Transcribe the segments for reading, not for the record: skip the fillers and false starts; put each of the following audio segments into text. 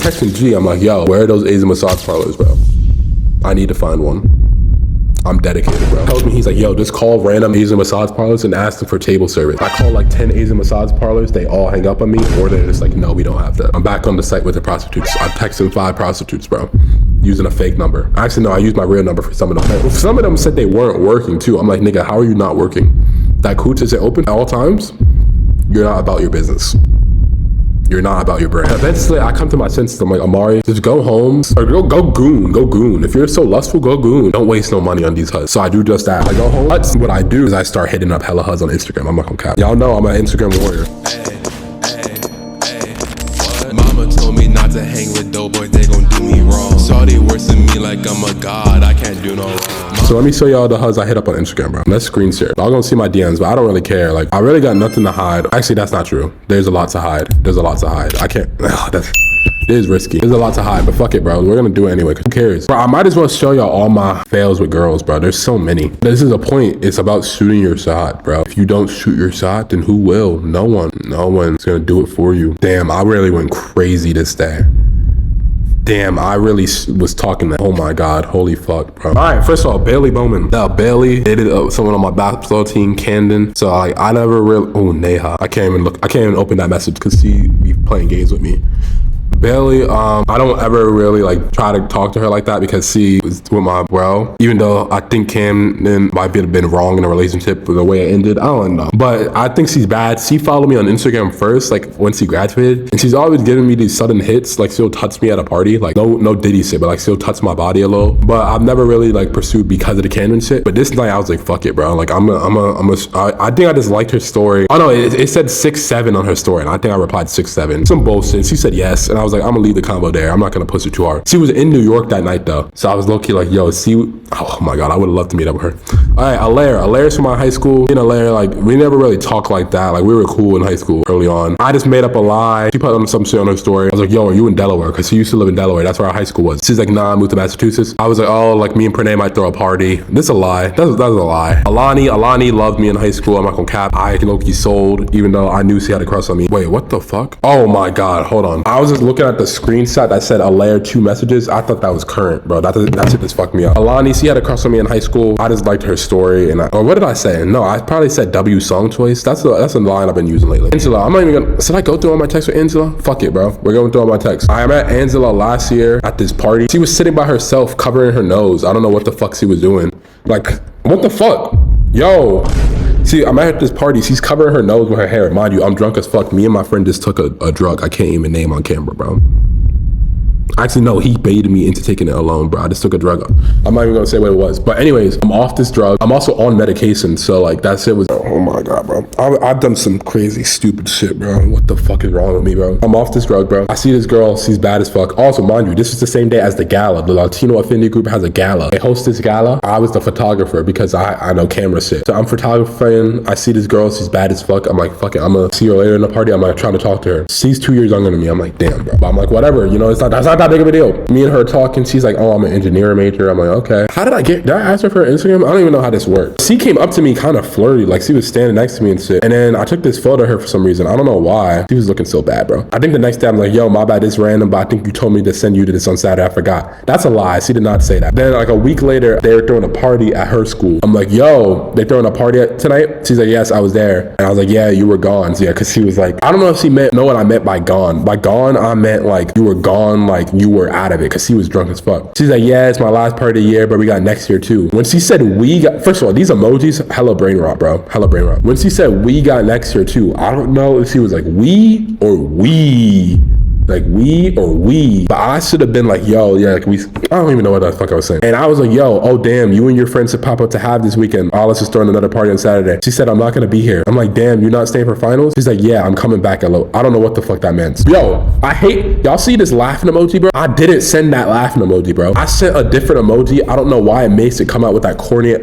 Texting G, I'm like, yo, where are those Asian massage parlors, bro? I need to find one. I'm dedicated, bro. Tells me, he's like, yo, just call random Asian massage parlors and ask them for table service. I call like 10 Asian massage parlors, they all hang up on me, or they're just like, no, we don't have that. I'm back on the site with the prostitutes. I'm texting 5 prostitutes, bro, using a fake number. Actually, no, I used my real number for some of them. Some of them said they weren't working too. I'm like, nigga, how are you not working? That cooch is open at all times? You're not about your business. You're not about your brand. Eventually, I come to my senses. I'm like, Amari, just go home or go goon. If you're so lustful, go goon. Don't waste no money on these HUDs. So I do just that. I go home. What I do is I start hitting up hella HUDs on Instagram. I'm not gonna cap. Y'all know I'm an Instagram warrior. What? Mama told me not to hang with dope boys. They gon' do me wrong. Shawty worse than me like I'm a god. I can't do no wrong. So let me show y'all the HUDs I hit up on Instagram, bro. Let's screen share. Y'all gonna see my DMs, but I don't really care. Like, I really got nothing to hide. Actually, that's not true. There's a lot to hide. I can't. It is risky. There's a lot to hide, but fuck it, bro. We're gonna do it anyway. Who cares? Bro, I might as well show y'all all my fails with girls, bro. There's so many. This is a point. It's about shooting your shot, bro. If you don't shoot your shot, then who will? No one. No one's gonna do it for you. Damn, I really went crazy this day. Damn, I really was talking that. Oh my God, holy fuck, bro. All right, first of all, Bailey Bowman. Bailey dated someone on my basketball team, Camden. So I never really, Neha. I can't even open that message because she be playing games with me. Bailey, I don't ever really like try to talk to her like that because she was with my bro. Even though I think Camden might have been wrong in a relationship with the way it ended. I don't know. But I think she's bad. She followed me on Instagram first, like when she graduated. And she's always giving me these sudden hits. Like she'll touch me at a party. Like no Diddy shit, but like she'll touch my body a little. But I've never really like pursued because of the Camden shit. But this night I was like, fuck it, bro. Like I think I just liked her story. Oh no, it said 6'7" on her story. And I think I replied 6'7". Some bullshit. She said yes. And I was like, I'm gonna leave the combo there. I'm not gonna push it too hard. She was in New York that night though. So I was low-key like, yo, oh my God, I would have loved to meet up with her. All right, Alaire's from my high school. Me and Alaire, like, we never really talked like that. Like, we were cool in high school early on. I just made up a lie. She put on some shit on her story. I was like, yo, are you in Delaware? Because she used to live in Delaware. That's where our high school was. She's like, nah, I moved to Massachusetts. I was like, oh, like me and Pranay might throw a party. This is a lie. That's a lie. Alani loved me in high school. I'm not gonna cap. I low-key sold, even though I knew she had a crush on me. Wait, what the fuck? Oh my God, hold on. I was just looking at the screenshot that said Alaire 2 messages. I thought that was current, bro. That shit just fucked me up. Alani, she had a crush on me in high school. I just liked her story. And or what did I say? No, I probably said W song choice. That's a line I've been using lately. Angela, I'm not even gonna, should I go through all my texts with Angela? Fuck it, bro. We're going through all my texts. I met Angela last year at this party. She was sitting by herself covering her nose. I don't know what the fuck she was doing. Like, what the fuck? Yo. See, I'm at this party. She's covering her nose with her hair. Mind you, I'm drunk as fuck. Me and my friend just took a drug I can't even name on camera, bro. Actually, no, he baited me into taking it alone, bro. I just took a drug. I'm not even gonna say what it was. But anyways, I'm off this drug. I'm also on medication. So like that shit was, oh my God, bro. I've done some crazy, stupid shit, bro. What the fuck is wrong with me, bro? I'm off this drug, bro. I see this girl. She's bad as fuck. Also, mind you, this is the same day as the gala. The Latino Affinity Group has a gala. They host this gala. I was the photographer because I know camera shit. So I'm photographing. I see this girl. She's bad as fuck. I'm like, fuck it. I'm gonna see her later in the party. I'm like trying to talk to her. She's 2 years younger than me. I'm like, damn, bro. But I'm like, whatever. You know, that's not that big of a deal. Me and her talking. She's like, oh, I'm an engineering major. I'm like, okay. Did I ask her for her Instagram? I don't even know how this works. She came up to me kind of flirty. Like she was standing next to me and shit. And then I took this photo of her for some reason. I don't know why. She was looking so bad, bro. I think the next day I'm like, yo, my bad, this random, but I think you told me to send you to this on Saturday. I forgot. That's a lie. She did not say that. Then like a week later, they were throwing a party at her school. I'm like, yo, they throwing a party tonight? She's like, yes, I was there. And I was like, yeah, you were gone. So yeah, cause she was like, I don't know if she know what I meant by gone. By gone, I meant like you were gone, like you were out of it. Cause she was drunk as fuck. She's like, yeah, it's my last party of the year, but we got next year too. When she said first of all, these emojis, hella brain rot, bro. Hella brain rot. When she said we got next year too, I don't know if she was like we or we. Like we or we, but I should have been like, yo, yeah, like I don't even know what the fuck I was saying. And I was like, yo, oh damn, you and your friends should pop up to have this weekend. Alice is throwing another party on Saturday. She said, I'm not gonna be here. I'm like, damn, you're not staying for finals? She's like, yeah, I'm coming back. I don't know what the fuck that meant. Yo, I hate, y'all see this laughing emoji, bro? I didn't send that laughing emoji, bro. I sent a different emoji. I don't know why it makes it come out with that corny.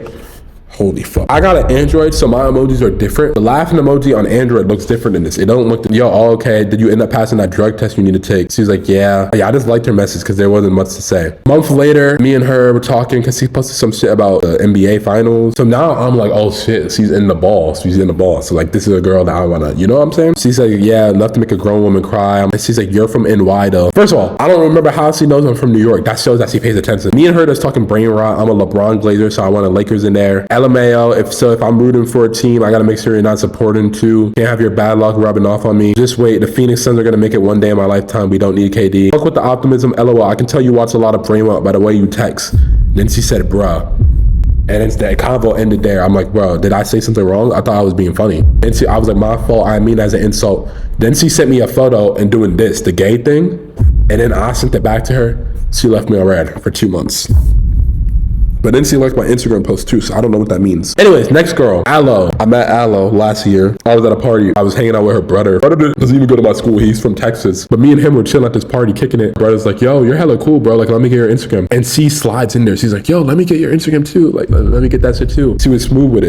Holy fuck. I got an Android, so my emojis are different. The laughing emoji on Android looks different than this. It don't look, yo, okay, did you end up passing that drug test you need to take? She's like, yeah. I just liked her message because there wasn't much to say. A month later, me and her were talking because she posted some shit about the NBA finals. So now I'm like, oh shit, she's in the ball. She's in the ball. So like, this is a girl that I wanna, you know what I'm saying? She's like, yeah, enough to make a grown woman cry. She's like, you're from NY though. First of all, I don't remember how she knows I'm from New York. That shows that she pays attention. Me and her just talking brain rot. I'm a LeBron Glazer, so I want a Lakers in there. LMAO, if I'm rooting for a team, I gotta make sure you're not supporting too. Can't have your bad luck rubbing off on me. Just wait, the Phoenix Suns are gonna make it one day in my lifetime. We don't need KD. Fuck with the optimism, LOL. I can tell you watch a lot of brain rot by the way you text. Then she said, bruh. And it's that convo ended there. I'm like, bro, did I say something wrong? I thought I was being funny. And I was like, my fault. I mean as an insult. Then she sent me a photo and doing this, the gay thing. And then I sent it back to her. She left me on red for 2 months. But then she liked my Instagram post too, so I don't know what that means. Anyways, next girl, Aloe. I met Aloe last year. I was at a party. I was hanging out with her brother. Brother doesn't even go to my school. He's from Texas. But me and him were chilling at this party, kicking it. Brother's like, yo, you're hella cool, bro. Like, let me get your Instagram. And she slides in there. She's like, yo, let me get your Instagram too. Like, let me get that shit too. She was smooth with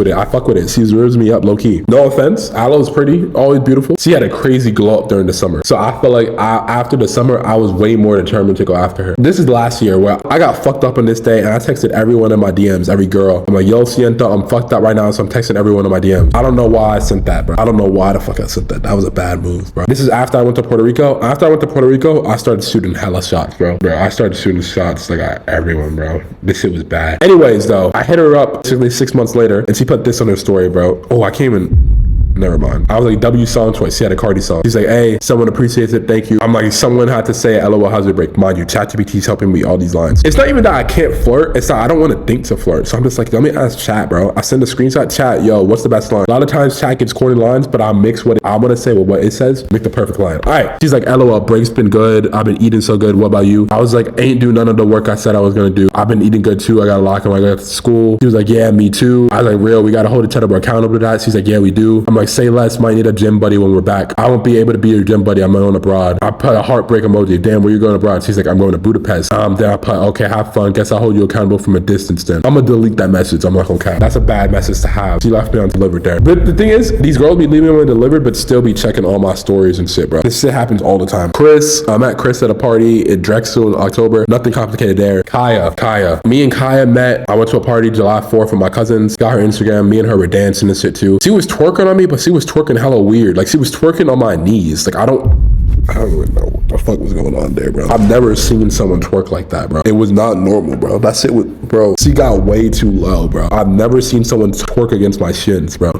it. I fuck with it. She rose me up low key. No offense. Aloe's pretty, always beautiful. She had a crazy glow up during the summer. So I feel like after the summer, I was way more determined to go after her. This is last year where I got fucked up on this day and I texted everyone in my DMs, every girl. I'm like, yo, Sienta, I'm fucked up right now, so I'm texting everyone in my DMs. I don't know why I sent that, bro. I don't know why the fuck I sent that. That was a bad move, bro. This is after I went to Puerto Rico. After I went to Puerto Rico, I started shooting hella shots, bro. I started shooting shots like at everyone, bro. This shit was bad. Anyways, though, I hit her up basically 6 months later, and she put this on her story, bro. Oh, I came in. Never mind. I was like, W song twice. She had a Cardi song. She's like, hey, someone appreciates it. Thank you. I'm like, someone had to say LOL, how's it break? Mind you, ChatGPT's helping me all these lines. It's not even that I can't flirt. It's that I don't want to think to flirt. So I'm just like, let me ask chat, bro. I send a screenshot, chat, yo, what's the best line? A lot of times chat gets corny lines, but I mix what I want to say with what it says, make the perfect line. All right. She's like, LOL, break's been good. I've been eating so good. What about you? I was like, ain't do none of the work I said I was going to do. I've been eating good too. I got a lock when I got to school. She was like, yeah, me too. I was like, real, we got to hold each other accountable to that. She's like, yeah, we do. I'm like, say less, might need a gym buddy when we're back. I won't be able to be your gym buddy. I'm going abroad. I put a heartbreak emoji. Damn, where you going abroad? She's like, I'm going to Budapest. Then I put, okay, have fun. Guess I'll hold you accountable from a distance then. I'm gonna delete that message. I'm like, okay, that's a bad message to have. She left me undelivered there. But the thing is, these girls be leaving me undelivered, but still be checking all my stories and shit, bro. This shit happens all the time. I met Chris at a party in Drexel in October. Nothing complicated there. Kaya. Me and Kaya met. I went to a party July 4th with my cousins. Got her Instagram. Me and her were dancing and shit too. She was twerking on me, but she was twerking hella weird. Like she was twerking on my knees. Like I don't even know what the fuck was going on there, bro. I've never seen someone twerk like that, bro. It was not normal, bro. That shit was, bro. She got way too low, bro. I've never seen someone twerk against my shins, bro.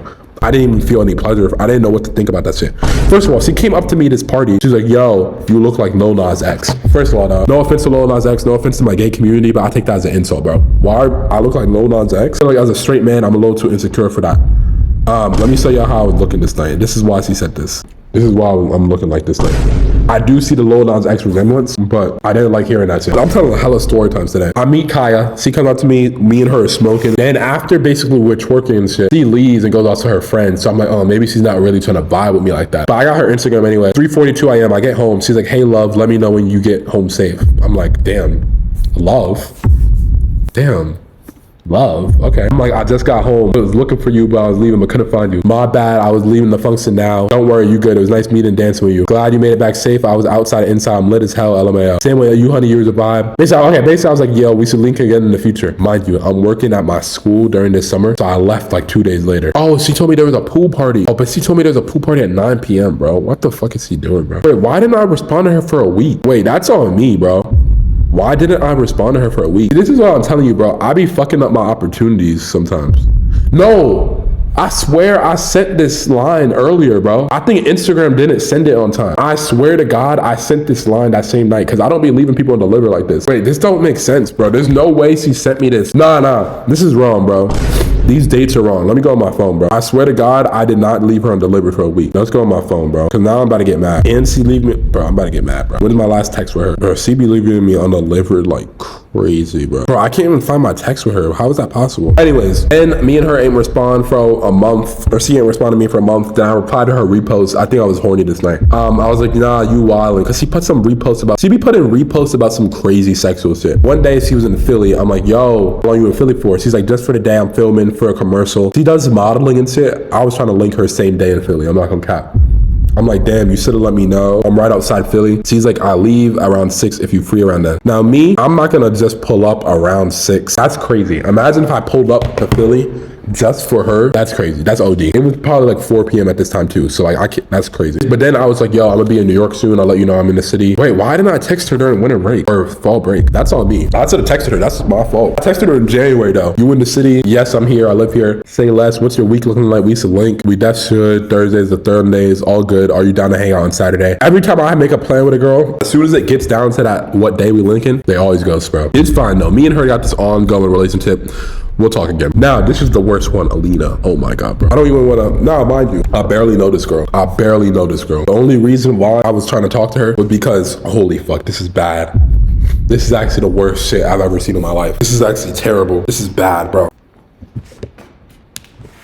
I didn't even feel any pleasure. I didn't know what to think about that shit. First of all, she came up to me at this party. She's like, yo, you look like Lil Nas X. First of all, no offense to Lil Nas X, no offense to my gay community, but I take that as an insult, bro. Why I look like Lil Nas X? Like as a straight man, I'm a little too insecure for that. Let me show y'all how I was looking this night. This is why she said this. This is why I'm looking like this night. I do see the Lil Nas X resemblance, but I didn't like hearing that shit. I'm telling hella story times today. I meet Kaya. She comes up to me. Me and her are smoking. Then after basically we're twerking and shit, she leaves and goes out to her friends. So I'm like, oh, maybe she's not really trying to vibe with me like that. But I got her Instagram anyway. 3:42 a.m. I get home. She's like, hey, love, let me know when you get home safe. I'm like, damn, love? Damn. Love, okay. I'm like, I just got home. I was looking for you, but I was leaving, but couldn't find you. My bad, I was leaving the function now. Don't worry, you good. It was nice meeting and dancing with you. Glad you made it back safe. I was outside and inside. I'm lit as hell, LMAO. Same way, you honey, yours a vibe. Basically, I was like, yo, we should link again in the future. Mind you, I'm working at my school during this summer, so I left like 2 days later. Oh, she told me there was a pool party. Oh, but she told me there's a pool party at 9 p.m., bro. What the fuck is she doing, bro? Wait, why didn't I respond to her for a week? Wait, that's on me, bro. Why didn't I respond to her for a week? This is what I'm telling you, bro. I be fucking up my opportunities sometimes. No, I swear I sent this line earlier, bro. I think Instagram didn't send it on time. I swear to God, I sent this line that same night because I don't be leaving people undelivered like this. Wait, this don't make sense, bro. There's no way she sent me this. Nah, this is wrong, bro. These dates are wrong. Let me go on my phone, bro. I swear to God, I did not leave her undelivered for a week. Let's go on my phone, bro. Because now I'm about to get mad. And she leave me, bro, I'm about to get mad, bro. When is my last text with her? Bro, she be leaving me undelivered like crazy, bro. Bro, I can't even find my text with her. How is that possible? Anyways, and me and her ain't respond for a month, or she ain't respond to me for a month. Then I replied to her repost. I think I was horny this night. I was like, nah, you wildin', because she put some reposts about, she be putting reposts about some crazy sexual shit. One day she was in Philly. I'm like, yo, how long you in Philly for? She's like, just for the day, I'm filming for a commercial. She does modeling and shit. I was trying to link her same day in Philly. I'm not gonna cap. I'm like, damn, you should have let me know. I'm right outside Philly. She's like, I leave around 6 if you free around then. Now me, I'm not gonna just pull up around 6. That's crazy. Imagine if I pulled up to Philly just for her. That's crazy. That's OD. It was probably like 4 p.m. at this time too. So like, I can't, that's crazy. But then I was like, yo, I'm gonna be in New York soon. I'll let you know I'm in the city. Wait, why didn't I text her during winter break or fall break? That's on me. I should have texted her. That's my fault. I texted her in January though. You in the city? Yes, I'm here. I live here. Say less. What's your week looking like? We should link. We def should. Thursdays to Thursdays. All good. Are you down to hang out on Saturday? Every time I make a plan with a girl, as soon as it gets down to that what day we linking, they always ghost, bro. It's fine though. Me and her got this ongoing relationship. We'll talk again. Now, this is the worst one, Alina. Oh my God, bro. I don't even wanna, nah, mind you, I barely know this girl. The only reason why I was trying to talk to her was because, holy fuck, this is bad. This is actually the worst shit I've ever seen in my life. This is actually terrible. This is bad, bro.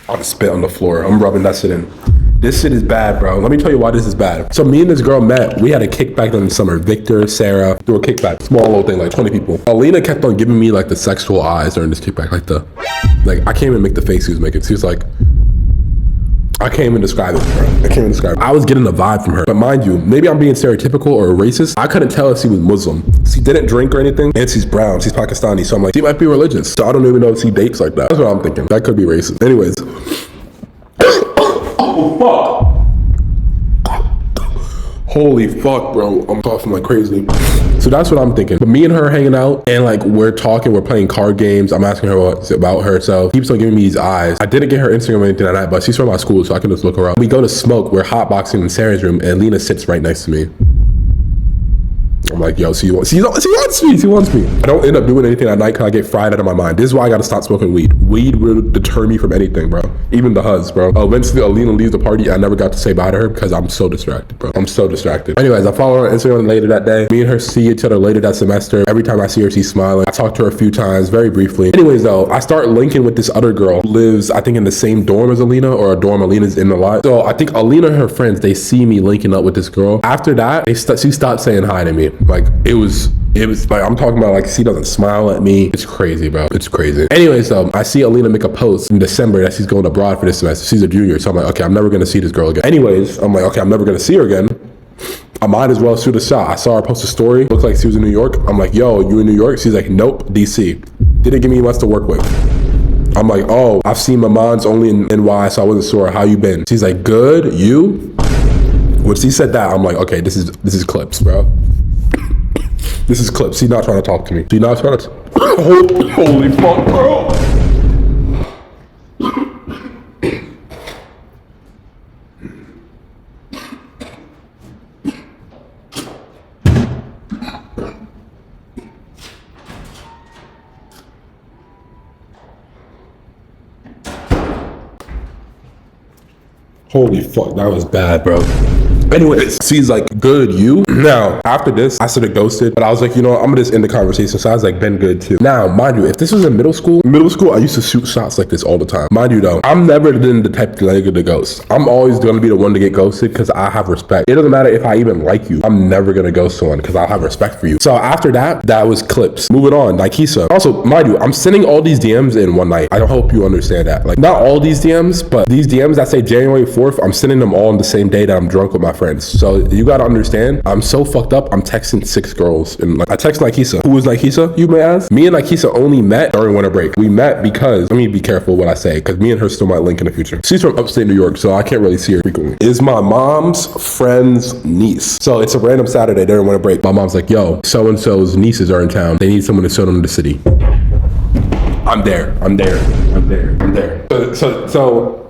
I'll just spit on the floor. I'm rubbing that shit in. This shit is bad, bro. Let me tell you why this is bad. So me and this girl met. We had a kickback during the summer. Victor, Sarah, through a kickback. Small little thing, like 20 people. Alina kept on giving me like the sexual eyes during this kickback. Like I can't even make the face she was making. She was like, I can't even describe it, bro. I was getting a vibe from her. But mind you, maybe I'm being stereotypical or racist. I couldn't tell if she was Muslim. She didn't drink or anything. And she's brown. She's Pakistani. So I'm like, she might be religious. So I don't even know if she dates like that. That's what I'm thinking. That could be racist. Anyways. Oh, fuck. Holy fuck, bro. I'm coughing like crazy. So that's what I'm thinking. But me and her hanging out and like we're talking, we're playing card games. I'm asking her about herself. Keeps on giving me these eyes. I didn't get her Instagram or anything like that, but she's from my school, so I can just look her up. We go to smoke. We're hotboxing in Sarah's room and Lena sits right next to me. I'm like, yo, she wants me. I don't end up doing anything at night because I get fried out of my mind. This is why I gotta stop smoking weed. Weed will deter me from anything, bro. Even the huzz, bro. Eventually, Alina leaves the party. I never got to say bye to her because I'm so distracted, bro. I'm so distracted. Anyways, I follow her on Instagram later that day. Me and her see each other later that semester. Every time I see her, she's smiling. I talked to her a few times, very briefly. Anyways, though, I start linking with this other girl who lives, I think, in the same dorm as Alina, or a dorm Alina's in a lot. So I think Alina and her friends, they see me linking up with this girl. After that, she stopped saying hi to me. Like, it was like, I'm talking about like she doesn't smile at me. It's crazy, bro. It's crazy. Anyways, I see Alina make a post in December that she's going abroad for this semester. She's a junior. So I'm like, okay, I'm never going to see this girl again. Anyways, I'm like, okay, I'm never going to see her again. I might as well shoot a shot. I saw her post a story. Looked like she was in New York. I'm like, yo, you in New York? She's like, nope, DC. Didn't give me much to work with. I'm like, oh, I've seen Maman's only in NY, so I wasn't sure. How you been? She's like, good. You? When she said that, I'm like, okay, this is clips, bro. This is clips. She's not trying to talk to me. She's not trying to. Holy fuck, bro. Holy fuck, that was bad, bro. Anyways, she's like, good, you? Now, after this, I sort of ghosted, but I was like, you know what, I'm gonna just end the conversation. So I was like, been good too. Now, mind you, if this was in middle school, I used to shoot shots like this all the time. Mind you though, I'm never been the type to nigga to ghost. I'm always gonna be the one to get ghosted because I have respect. It doesn't matter if I even like you. I'm never gonna ghost someone because I'll have respect for you. So after that, that was clips. Moving on, Nikisa. Also, mind you, I'm sending all these DMs in one night. I hope you understand that. Like, not all these DMs, but these DMs that say January 4th, I'm sending them all on the same day that I'm drunk with my friends. So you gotta understand, I'm so fucked up. I'm texting 6 girls, and like I text Nikisa. Who is Nikisa, you may ask? Me and Nikisa only met during winter break. We met because, let me be careful what I say, because me and her still might link in the future. She's from upstate New York, so I can't really see her frequently. Is my mom's friend's niece. So it's a random Saturday during winter break. My mom's like, yo, so-and-so's nieces are in town. They need someone to show them the city. I'm there.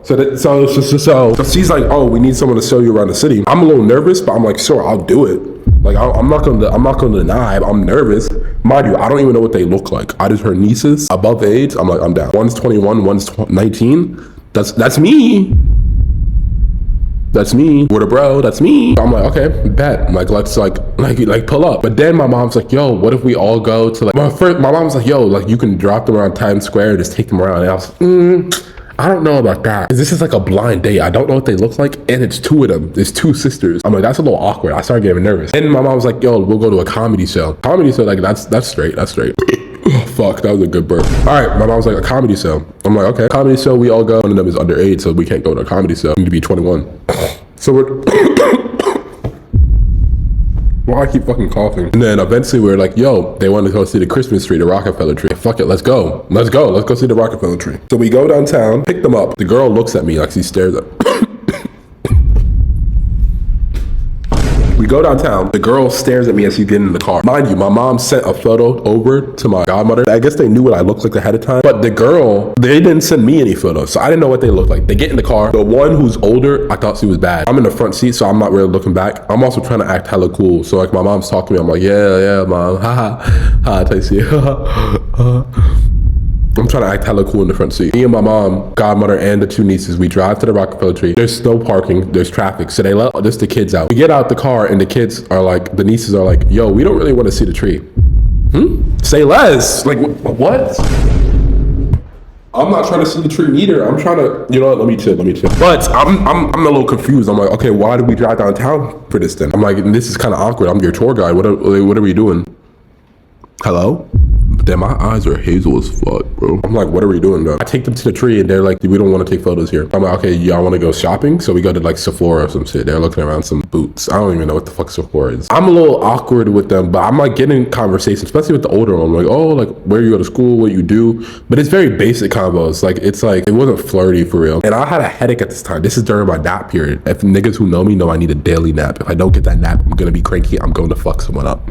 So she's like, oh, we need someone to show you around the city. I'm a little nervous, but I'm like, sure, I'll do it. Like, I'm not gonna deny. I'm nervous. Mind you, I don't even know what they look like. I just heard nieces above age. I'm like, I'm down. One's 21, one's 19. That's me. That's me. With a bro, that's me. I'm like, okay, bet. I'm like, let's like pull up. But then my mom's like, yo, what if we all go to like, my mom's like, yo, like you can drop them around Times Square and just take them around. And I was like, I don't know about that. This is like a blind date. I don't know what they look like. And it's two of them. There's two sisters. I'm like, that's a little awkward. I started getting nervous. And my mom was like, yo, we'll go to a comedy show. Comedy show, like that's straight. That's straight. Fuck, that was a good burp. All right, my mom's like, a comedy show. I'm like, okay. Comedy show, we all go. One of them is underage, so we can't go to a comedy show. We need to be 21. So we're... Why I keep fucking coughing? And then eventually we were like, yo, they wanted to go see the Christmas tree, the Rockefeller tree. Fuck it, let's go. Let's go see the Rockefeller tree. So we go downtown, pick them up. The girl looks at me like she stares at We go downtown. The girl stares at me as she get in the car. Mind you, my mom sent a photo over to my godmother. I guess they knew what I looked like ahead of time. But the girl, they didn't send me any photos. So I didn't know what they looked like. They get in the car. The one who's older, I thought she was bad. I'm in the front seat, so I'm not really looking back. I'm also trying to act hella cool. So like my mom's talking to me. I'm like, yeah, mom. Ha, Tacy. I'm trying to act hella cool in the front seat. Me and my mom, godmother, and the two nieces, we drive to the Rockefeller tree. There's no parking, there's traffic. So they let just the kids out. We get out the car and the kids are like, the nieces are like, yo, we don't really want to see the tree. Say less. Like, what? I'm not trying to see the tree either. I'm trying to, you know what, let me chill. But I'm a little confused. I'm like, okay, why did we drive downtown for this then? I'm like, this is kind of awkward. I'm your tour guide. What are we doing? Hello? But then my eyes are hazel as fuck, bro. I'm like, what are we doing though? I take them to the tree and they're like, we don't want to take photos here. I'm like, okay, y'all want to go shopping? So we go to like Sephora or some shit. They're looking around some boots. I don't even know what the fuck Sephora is. I'm a little awkward with them, but I'm like getting conversation, especially with the older one. I'm like, oh, like where you go to school, what you do. But it's very basic combos. It's like, it wasn't flirty for real. And I had a headache at this time. This is during my nap period. If niggas who know me know I need a daily nap. If I don't get that nap, I'm going to be cranky. I'm going to fuck someone up.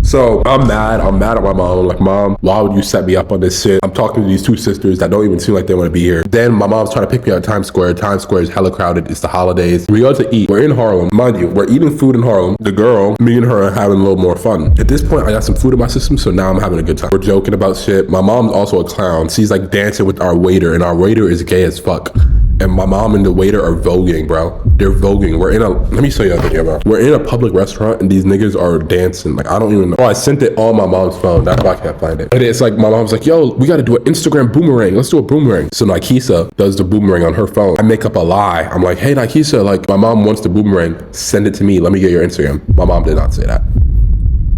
So I'm mad at my mom. I'm like, mom, why would you set me up on this shit? I'm talking to these two sisters that don't even seem like they want to be here. Then my mom's trying to pick me up at Times Square. Times Square is hella crowded. It's the holidays. We go to eat. We're in Harlem. Mind you, we're eating food in Harlem. The girl, me and her are having a little more fun. At this point, I got some food in my system, so now I'm having a good time. We're joking about shit. My mom's also a clown. She's like dancing with our waiter, and our waiter is gay as fuck. And my mom and the waiter are voguing, bro. They're voguing. Let me show you a video, bro. We're in a public restaurant and these niggas are dancing. Like, I don't even know. Oh, I sent it on my mom's phone. That's why I can't find it. And it's like, my mom's like, yo, we got to do an Instagram boomerang. Let's do a boomerang. So Nikisa does the boomerang on her phone. I make up a lie. I'm like, hey, Nikisa, like my mom wants the boomerang. Send it to me. Let me get your Instagram. My mom did not say that.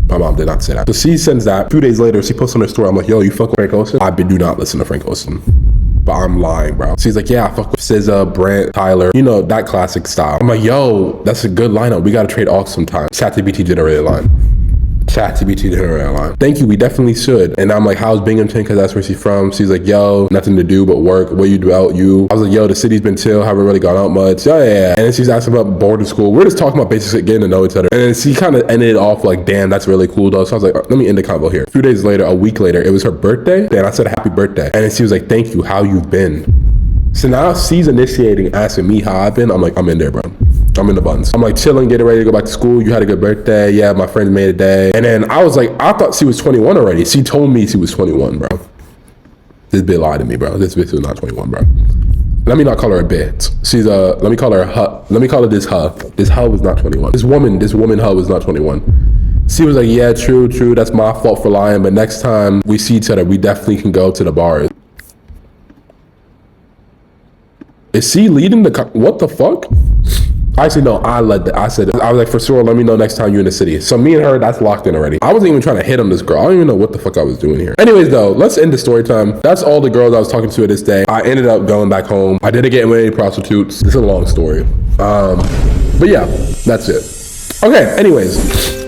My mom did not say that. So she sends that. A few days later, she posts on her story. I'm like, yo, you fuck with Frank Ocean? I do not listen to Frank Ocean. But I'm lying, bro. She's like, yeah, I fuck with SZA, Brent, Tyler. You know, that classic style. I'm like, yo, that's a good lineup. We got to trade aux sometime. ChatGPT generated line. ChatGPT generated line. Thank you, we definitely should. And I'm like, how's Binghamton? Because that's where she's from. She's like, yo, nothing to do but work. Where you do out, you? I was like, yo, the city's been chill. Haven't really gone out much. Yeah. And then she's asking about boarding school. We're just talking about basic shit, getting to know each other. And then she kind of ended it off like, damn, that's really cool though. So I was like, let me end the convo here. A few days later, a week later, it was her birthday. Then I said, happy birthday. And then she was like, thank you, how you've been. So now she's initiating, asking me how I've been. I'm like, I'm in there, bro. I'm in the buns. I'm like chilling, getting ready to go back to school. You had a good birthday. Yeah, my friend made a day. And then I was like, I thought she was 21 already. She told me she was 21, bro. This bitch lied to me, bro. This bitch was not 21, bro. Let me not call her a bitch. She's let me call her let me call her this huh. This huh was not 21. This woman huh was not 21. She was like, yeah, true. That's my fault for lying. But next time we see each other, we definitely can go to the bars. Is she leading the what the fuck? Actually, no, I led that. I said, I was like, for sure, let me know next time you're in the city. So me and her, that's locked in already. I wasn't even trying to hit on this girl. I don't even know what the fuck I was doing here. Anyways, though, let's end the story time. That's all the girls I was talking to this day. I ended up going back home. I didn't get with any prostitutes. This is a long story. But yeah, that's it. Okay, anyways.